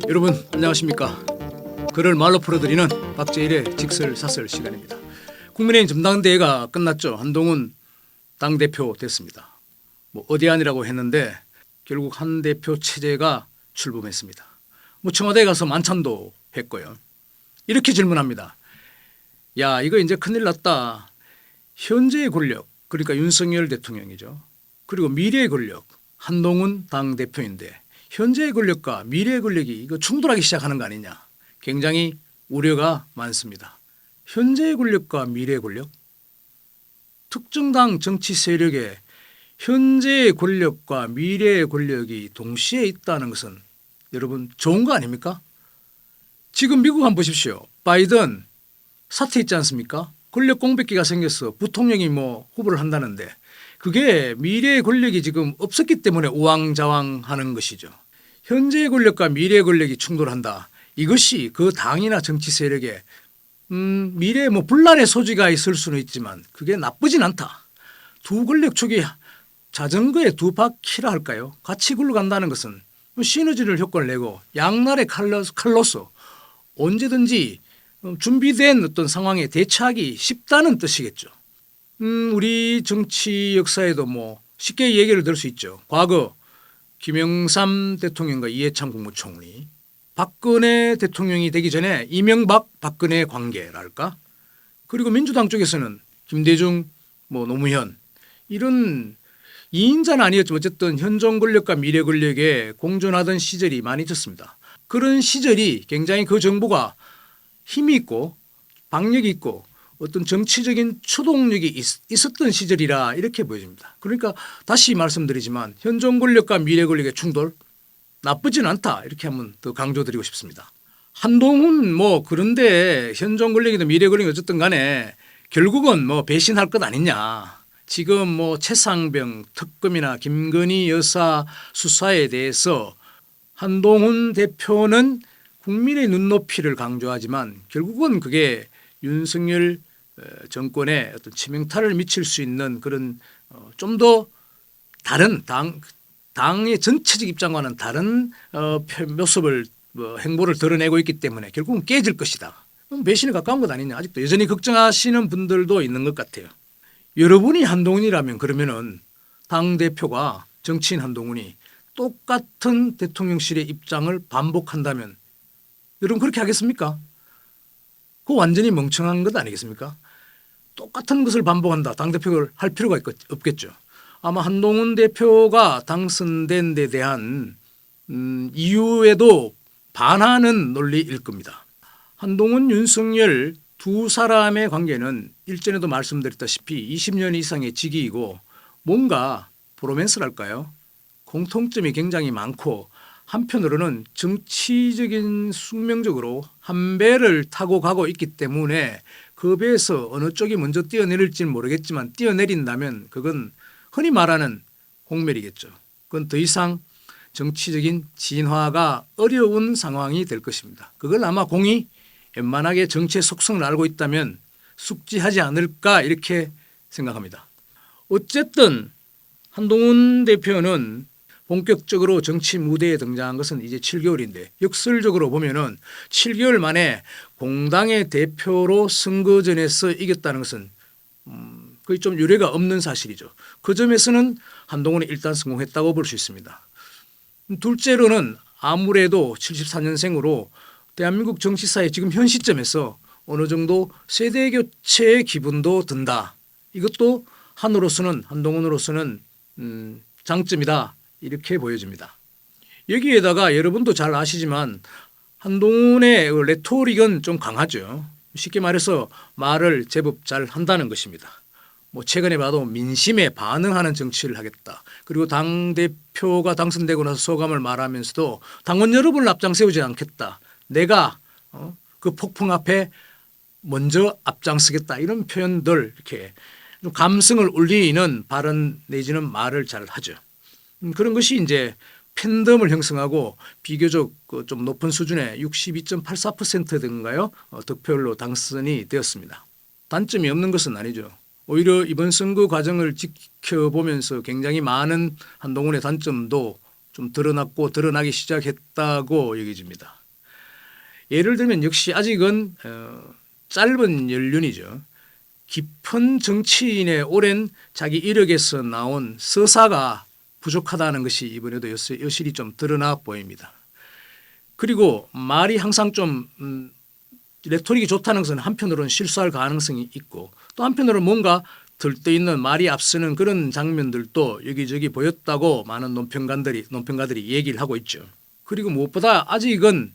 여러분 안녕하십니까. 글을 말로 풀어드리는 박재일의 직설사설 시간입니다. 국민의힘 전당대회가 끝났죠. 한동훈 당대표 됐습니다. 어디 아니라고 했는데 결국 한 대표 체제가 출범했습니다. 청와대에 가서 만찬도 했고요. 이렇게 질문합니다. 야, 이거 이제 큰일 났다. 현재의 권력, 그러니까 윤석열 대통령이죠. 그리고 미래의 권력, 한동훈 당대표인데 현재의 권력과 미래의 권력이 이거 충돌하기 시작하는 거 아니냐. 굉장히 우려가 많습니다. 현재의 권력과 미래의 권력? 특정 당 정치 세력에 현재의 권력과 미래의 권력이 동시에 있다는 것은 여러분 좋은 거 아닙니까? 지금 미국 한번 보십시오. 바이든 사퇴했지 않습니까? 권력 공백기가 생겨서 부통령이 후보를 한다는데 그게 미래의 권력이 지금 없었기 때문에 우왕좌왕하는 것이죠. 현재의 권력과 미래의 권력이 충돌한다. 이것이 그 당이나 정치 세력에 미래에 분란의 소지가 있을 수는 있지만 그게 나쁘진 않다. 두 권력 축이 자전거의 두 바퀴라 할까요? 같이 굴러간다는 것은 시너지를 효과를 내고 양날의 칼로서 언제든지 준비된 어떤 상황에 대처하기 쉽다는 뜻이겠죠. 우리 정치 역사에도 쉽게 얘기를 들 수 있죠. 과거 김영삼 대통령과 이해창 국무총리, 박근혜 대통령이 되기 전에 이명박 박근혜 관계랄까? 그리고 민주당 쪽에서는 김대중 노무현 이런 2인자는 아니었지만 어쨌든 현존 권력과 미래 권력에 공존하던 시절이 많이 있었습니다. 그런 시절이 굉장히 그 정부가 힘이 있고 박력이 있고 어떤 정치적인 추동력이 있었던 시절이라 이렇게 보여집니다. 그러니까 다시 말씀드리지만 현존 권력과 미래 권력의 충돌 나쁘진 않다 이렇게 한번 더 강조드리고 싶습니다. 한동훈 그런데 현존 권력이든 미래 권력이 어쨌든 간에 결국은 배신할 것 아니냐. 지금 최상병 특검이나 김건희 여사 수사에 대해서 한동훈 대표는 국민의 눈높이를 강조하지만 결국은 그게 윤석열 정권에 어떤 치명타를 미칠 수 있는 그런 좀 더 다른 당의 전체적 입장과는 다른 모습을 행보를 드러내고 있기 때문에 결국은 깨질 것이다. 배신에 가까운 것 아니냐. 아직도 여전히 걱정하시는 분들도 있는 것 같아요. 여러분이 한동훈이라면 그러면은 당대표가 정치인 한동훈이 똑같은 대통령실의 입장을 반복한다면 여러분 그렇게 하겠습니까? 그거 완전히 멍청한 것 아니겠습니까? 똑같은 것을 반복한다. 당대표를 할 필요가 없겠죠. 아마 한동훈 대표가 당선된 데 대한 이유에도 반하는 논리일 겁니다. 한동훈, 윤석열 두 사람의 관계는 일전에도 말씀드렸다시피 20년 이상의 직위이고 뭔가 브로맨스랄까요? 공통점이 굉장히 많고 한편으로는 정치적인 숙명적으로 한 배를 타고 가고 있기 때문에 그 배에서 어느 쪽이 먼저 뛰어내릴지는 모르겠지만 뛰어내린다면 그건 흔히 말하는 공멸이겠죠. 그건 더 이상 정치적인 진화가 어려운 상황이 될 것입니다. 그걸 아마 공이 웬만하게 정치의 속성을 알고 있다면 숙지하지 않을까 이렇게 생각합니다. 어쨌든 한동훈 대표는 본격적으로 정치 무대에 등장한 것은 이제 7개월인데 역설적으로 보면은 7개월 만에 공당의 대표로 선거전에서 이겼다는 것은 거의 좀 유례가 없는 사실이죠. 그 점에서는 한동훈이 일단 성공했다고 볼 수 있습니다. 둘째로는 아무래도 74년생으로 대한민국 정치사의 지금 현 시점에서 어느 정도 세대교체의 기분도 든다. 이것도 한동훈으로서는 장점이다. 이렇게 보여집니다. 여기에다가 여러분도 잘 아시지만 한동훈의 레토릭은 좀 강하죠. 쉽게 말해서 말을 제법 잘 한다는 것입니다. 최근에 봐도 민심에 반응하는 정치를 하겠다. 그리고 당대표가 당선되고 나서 소감을 말하면서도 당원 여러분을 앞장세우지 않겠다. 내가 그 폭풍 앞에 먼저 앞장서겠다. 이런 표현들 이렇게 좀 감성을 울리는 발언 내지는 말을 잘 하죠. 그런 것이 이제 팬덤을 형성하고 비교적 좀 높은 수준의 62.84%인가요? 득표율로 당선이 되었습니다. 단점이 없는 것은 아니죠. 오히려 이번 선거 과정을 지켜보면서 굉장히 많은 한동훈의 단점도 좀 드러났고 드러나기 시작했다고 여겨집니다. 예를 들면 역시 아직은 짧은 연륜이죠. 깊은 정치인의 오랜 자기 이력에서 나온 서사가 부족하다는 것이 이번에도 여실히 좀 드러나 보입니다. 그리고 말이 항상 좀 레토릭이 좋다는 것은 한편으로는 실수할 가능성이 있고 또 한편으로는 뭔가 들떠있는 말이 앞서는 그런 장면들도 여기저기 보였다고 많은 논평가들이 얘기를 하고 있죠. 그리고 무엇보다 아직은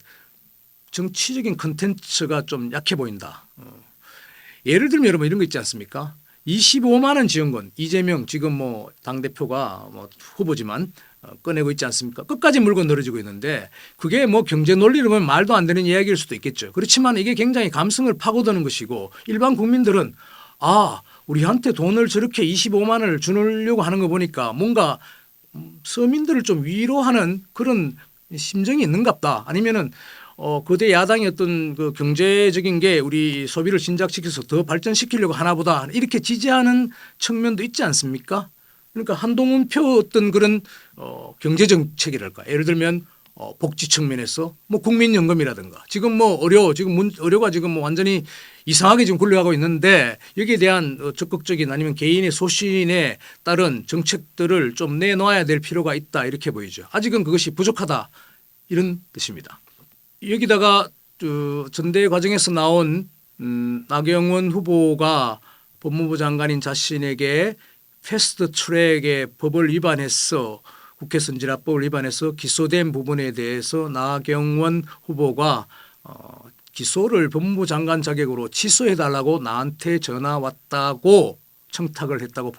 정치적인 컨텐츠가 좀 약해 보인다. 예를 들면 여러분 이런 거 있지 않습니까? 25만 원 지원금 이재명 지금 뭐 당대표가 뭐 후보지만 꺼내고 있지 않습니까? 끝까지 물고 늘어지고 있는데 그게 뭐 경제 논리로 보면 말도 안 되는 이야기일 수도 있겠죠. 그렇지만 이게 굉장히 감성을 파고드는 것이고 일반 국민들은 우리한테 돈을 저렇게 25만 원을 주려고 하는 거 보니까 뭔가 서민들을 좀 위로하는 그런 심정이 있는갑다. 아니면은 거대 야당의 어떤 그 경제적인 게 우리 소비를 진작시켜서 더 발전시키려고 하나보다 이렇게 지지하는 측면도 있지 않습니까? 그러니까 한동훈 표 어떤 그런 경제 정책이랄까 예를 들면 복지 측면에서 뭐 국민연금이라든가 지금 뭐 의료가 지금 뭐 완전히 이상하게 지금 굴러가고 있는데 여기에 대한 적극적인 아니면 개인의 소신에 따른 정책들을 좀 내놓아야 될 필요가 있다 이렇게 보이죠. 아직은 그것이 부족하다 이런 뜻입니다. 여기다가 전대 과정에서 나온 나경원 후보가 법무부 장관인 자신에게 패스트 트랙의 법을 위반해서 국회 선진화법을 위반해서 기소된 부분에 대해서 나경원 후보가 기소를 법무부 장관 자격으로 취소해달라고 나한테 전화 왔다고 청탁을 했다고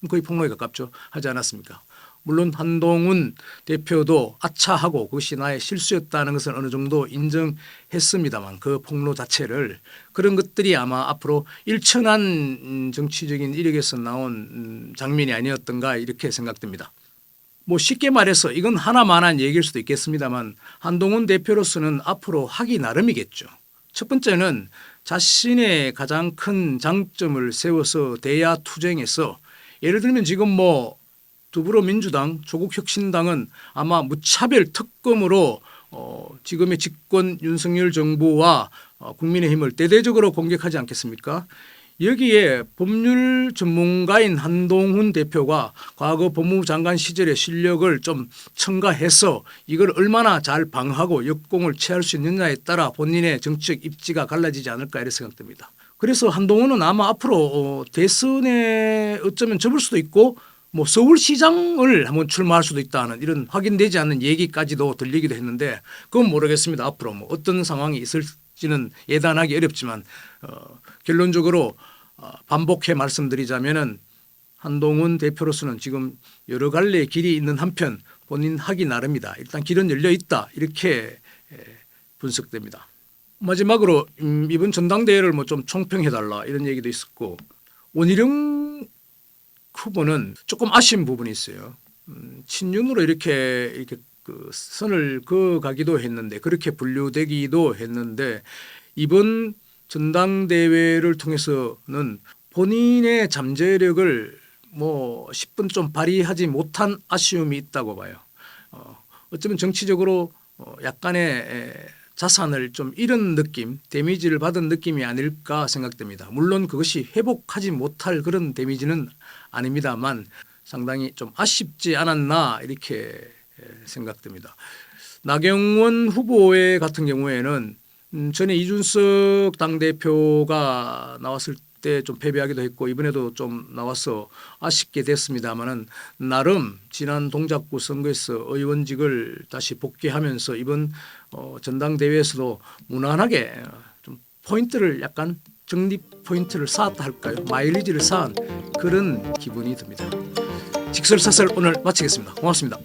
거의 폭로에 가깝죠. 하지 않았습니까? 물론 한동훈 대표도 아차하고 그것이 나의 실수였다는 것을 어느 정도 인정했습니다만 그 폭로 자체를 그런 것들이 아마 앞으로 일천한 정치적인 이력에서 나온 장면이 아니었던가 이렇게 생각됩니다. 뭐 쉽게 말해서 이건 하나만한 얘기일 수도 있겠습니다만 한동훈 대표로서는 앞으로 하기 나름이겠죠. 첫 번째는 자신의 가장 큰 장점을 세워서 대야 투쟁해서 예를 들면 지금 뭐 더불어민주당, 조국혁신당은 아마 무차별 특검으로 지금의 집권 윤석열 정부와 국민의힘을 대대적으로 공격하지 않겠습니까? 여기에 법률 전문가인 한동훈 대표가 과거 법무부 장관 시절의 실력을 좀 첨가해서 이걸 얼마나 잘 방어하고 역공을 취할 수 있느냐에 따라 본인의 정치적 입지가 갈라지지 않을까 이렇게 생각됩니다. 그래서 한동훈은 아마 앞으로 대선에 어쩌면 접을 수도 있고 뭐 서울시장을 한번 출마할 수도 있다는 이런 확인되지 않는 얘기까지도 들리기도 했는데 그건 모르겠습니다. 앞으로 뭐 어떤 상황이 있을지는 예단하기 어렵지만 결론적으로 반복해 말씀드리자면은 한동훈 대표로서는 지금 여러 갈래의 길이 있는 한편 본인 하기 나름이다. 일단 길은 열려 있다. 이렇게 분석됩니다. 마지막으로 이번 전당대회를 뭐 좀 총평해달라 이런 얘기도 있었고 원희룡 후보는 조금 아쉬운 부분이 있어요. 친윤으로 이렇게 그 선을 그어가기도 했는데 그렇게 분류되기도 했는데 이번 전당대회를 통해서는 본인의 잠재력을 뭐 10분 좀 발휘하지 못한 아쉬움이 있다고 봐요. 어쩌면 정치적으로 약간의 자산을 좀 잃은 느낌, 데미지를 받은 느낌이 아닐까 생각됩니다. 물론 그것이 회복하지 못할 그런 데미지는 아닙니다만 상당히 좀 아쉽지 않았나 이렇게 생각됩니다. 나경원 후보의 같은 경우에는 전에 이준석 당대표가 나왔을 때 좀 패배하기도 했고 이번에도 좀 나와서 아쉽게 됐습니다마는 나름 지난 동작구 선거에서 의원직을 다시 복귀하면서 이번 전당대회에서도 무난하게 좀 포인트를 약간 정립 포인트를 쌓았다 할까요? 마일리지를 쌓은 그런 기분이 듭니다. 직설사설 오늘 마치겠습니다. 고맙습니다.